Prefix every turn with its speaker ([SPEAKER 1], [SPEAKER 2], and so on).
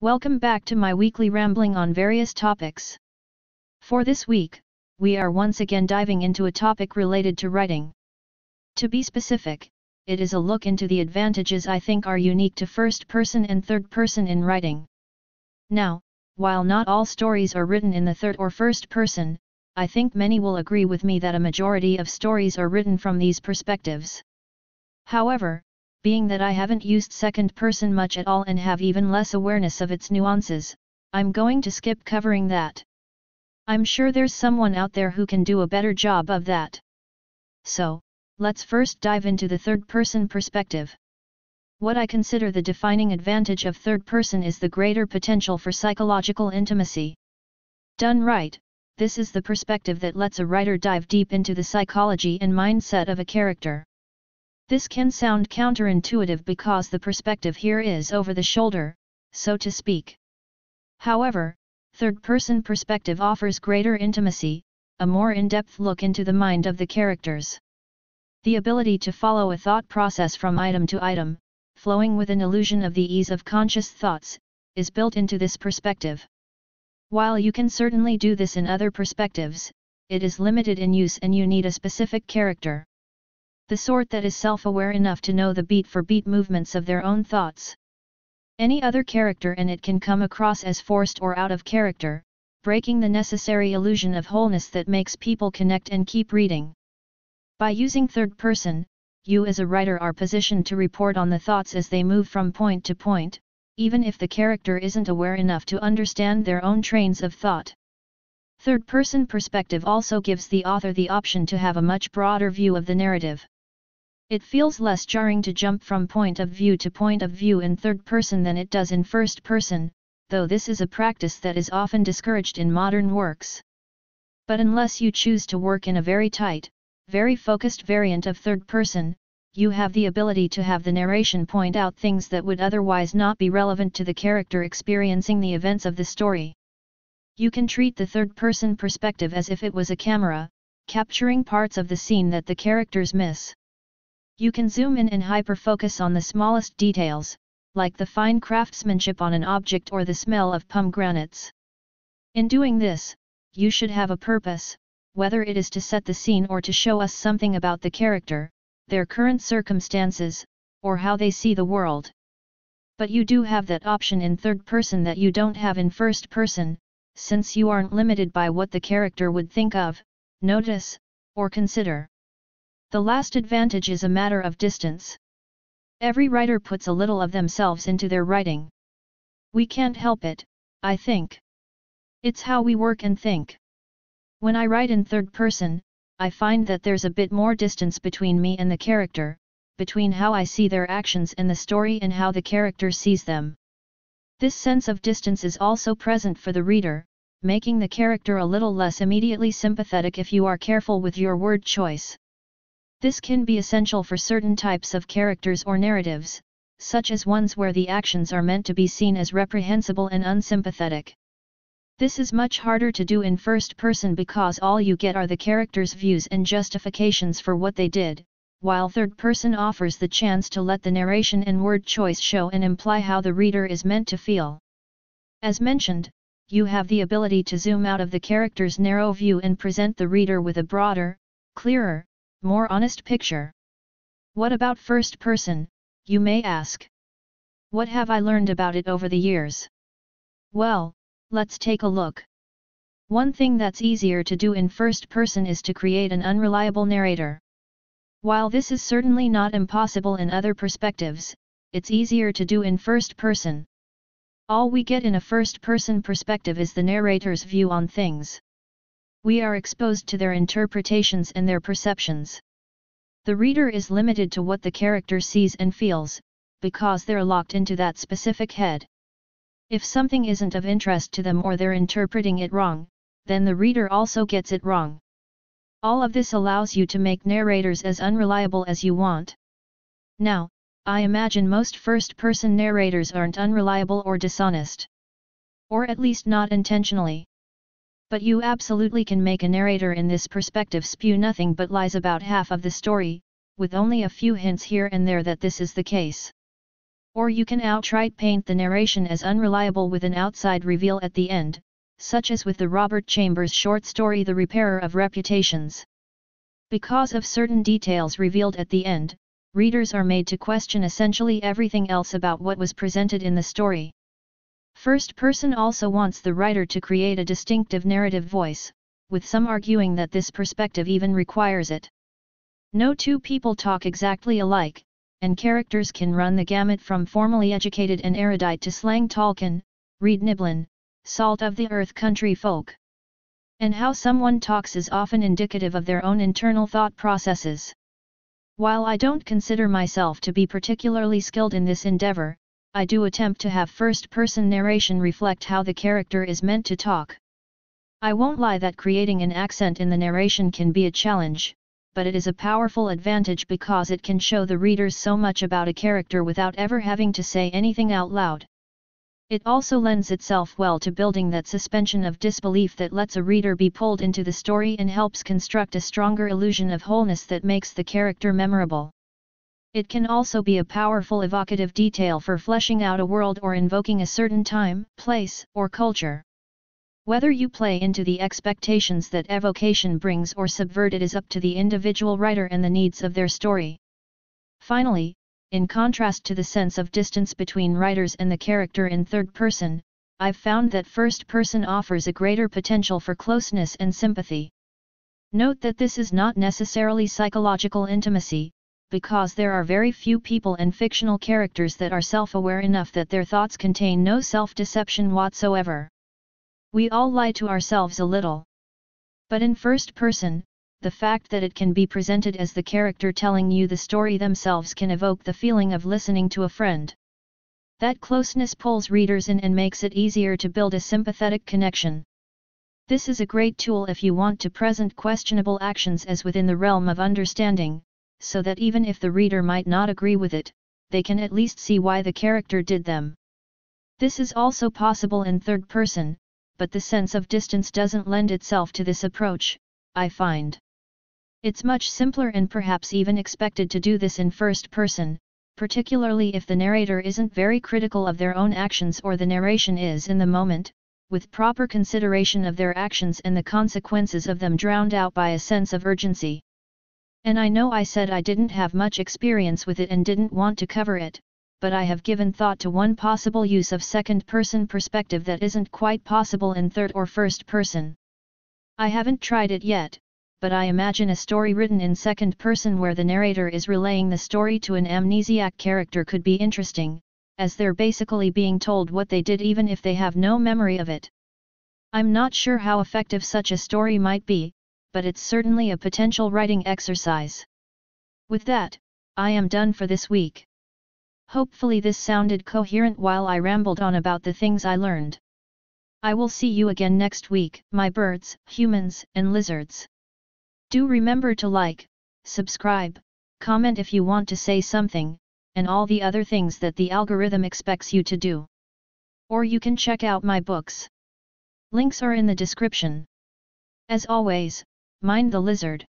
[SPEAKER 1] Welcome back to my weekly rambling on various topics. For this week, we are once again diving into a topic related to writing. To be specific, it is a look into the advantages I think are unique to first person and third person in writing. Now, while not all stories are written in the third or first person, I think many will agree with me that a majority of stories are written from these perspectives. However, being that I haven't used second person much at all and have even less awareness of its nuances, I'm going to skip covering that. I'm sure there's someone out there who can do a better job of that. So, let's first dive into the third person perspective. What I consider the defining advantage of third person is the greater potential for psychological intimacy. Done right, this is the perspective that lets a writer dive deep into the psychology and mindset of a character. This can sound counterintuitive because the perspective here is over the shoulder, so to speak. However, third-person perspective offers greater intimacy, a more in-depth look into the mind of the characters. The ability to follow a thought process from item to item, flowing with an illusion of the ease of conscious thoughts, is built into this perspective. While you can certainly do this in other perspectives, it is limited in use and you need a specific character. The sort that is self-aware enough to know the beat-for-beat movements of their own thoughts. Any other character and it can come across as forced or out of character, breaking the necessary illusion of wholeness that makes people connect and keep reading. By using third person, you as a writer are positioned to report on the thoughts as they move from point to point, even if the character isn't aware enough to understand their own trains of thought. Third-person perspective also gives the author the option to have a much broader view of the narrative. It feels less jarring to jump from point of view to point of view in third person than it does in first person, though this is a practice that is often discouraged in modern works. But unless you choose to work in a very tight, very focused variant of third person, you have the ability to have the narration point out things that would otherwise not be relevant to the character experiencing the events of the story. You can treat the third-person perspective as if it was a camera, capturing parts of the scene that the characters miss. You can zoom in and hyper-focus on the smallest details, like the fine craftsmanship on an object or the smell of pomegranates. In doing this, you should have a purpose, whether it is to set the scene or to show us something about the character, their current circumstances, or how they see the world. But you do have that option in third person that you don't have in first person, since you aren't limited by what the character would think of, notice, or consider. The last advantage is a matter of distance. Every writer puts a little of themselves into their writing. We can't help it, I think. It's how we work and think. When I write in third person, I find that there's a bit more distance between me and the character, between how I see their actions and the story and how the character sees them. This sense of distance is also present for the reader, making the character a little less immediately sympathetic if you are careful with your word choice. This can be essential for certain types of characters or narratives, such as ones where the actions are meant to be seen as reprehensible and unsympathetic. This is much harder to do in first person because all you get are the characters' views and justifications for what they did, while third person offers the chance to let the narration and word choice show and imply how the reader is meant to feel. As mentioned, you have the ability to zoom out of the character's narrow view and present the reader with a broader, clearer, more honest picture. What about first person, you may ask? What have I learned about it over the years? Well, let's take a look. One thing that's easier to do in first person is to create an unreliable narrator. While this is certainly not impossible in other perspectives, it's easier to do in first person. All we get in a first person perspective is the narrator's view on things. We are exposed to their interpretations and their perceptions. The reader is limited to what the character sees and feels, because they're locked into that specific head. If something isn't of interest to them or they're interpreting it wrong, then the reader also gets it wrong. All of this allows you to make narrators as unreliable as you want. Now, I imagine most first-person narrators aren't unreliable or dishonest. Or at least not intentionally. But you absolutely can make a narrator in this perspective spew nothing but lies about half of the story, with only a few hints here and there that this is the case. Or you can outright paint the narration as unreliable with an outside reveal at the end, such as with the Robert Chambers short story The Repairer of Reputations. Because of certain details revealed at the end, readers are made to question essentially everything else about what was presented in the story. First person also wants the writer to create a distinctive narrative voice, with some arguing that this perspective even requires it. No two people talk exactly alike, and characters can run the gamut from formally educated and erudite to slang Tolkien, Reed Niblin, salt of the earth country folk. And how someone talks is often indicative of their own internal thought processes. While I don't consider myself to be particularly skilled in this endeavor, I do attempt to have first-person narration reflect how the character is meant to talk. I won't lie that creating an accent in the narration can be a challenge, but it is a powerful advantage because it can show the readers so much about a character without ever having to say anything out loud. It also lends itself well to building that suspension of disbelief that lets a reader be pulled into the story and helps construct a stronger illusion of wholeness that makes the character memorable. It can also be a powerful evocative detail for fleshing out a world or invoking a certain time, place, or culture. Whether you play into the expectations that evocation brings or subvert it is up to the individual writer and the needs of their story. Finally, in contrast to the sense of distance between writers and the character in third person, I've found that first person offers a greater potential for closeness and sympathy. Note that this is not necessarily psychological intimacy, because there are very few people and fictional characters that are self-aware enough that their thoughts contain no self-deception whatsoever. We all lie to ourselves a little. But in first person, the fact that it can be presented as the character telling you the story themselves can evoke the feeling of listening to a friend. That closeness pulls readers in and makes it easier to build a sympathetic connection. This is a great tool if you want to present questionable actions as within the realm of understanding, so that even if the reader might not agree with it, they can at least see why the character did them. This is also possible in third person, but the sense of distance doesn't lend itself to this approach, I find. It's much simpler and perhaps even expected to do this in first person, particularly if the narrator isn't very critical of their own actions or the narration is in the moment, with proper consideration of their actions and the consequences of them drowned out by a sense of urgency. And I know I said I didn't have much experience with it and didn't want to cover it, but I have given thought to one possible use of second-person perspective that isn't quite possible in third or first person. I haven't tried it yet, but I imagine a story written in second person where the narrator is relaying the story to an amnesiac character could be interesting, as they're basically being told what they did even if they have no memory of it. I'm not sure how effective such a story might be, but it's certainly a potential writing exercise. With that, I am done for this week. Hopefully this sounded coherent while I rambled on about the things I learned. I will see you again next week, my birds, humans, and lizards. Do remember to like, subscribe, comment if you want to say something, and all the other things that the algorithm expects you to do. Or you can check out my books. Links are in the description. As always, mind the lizard.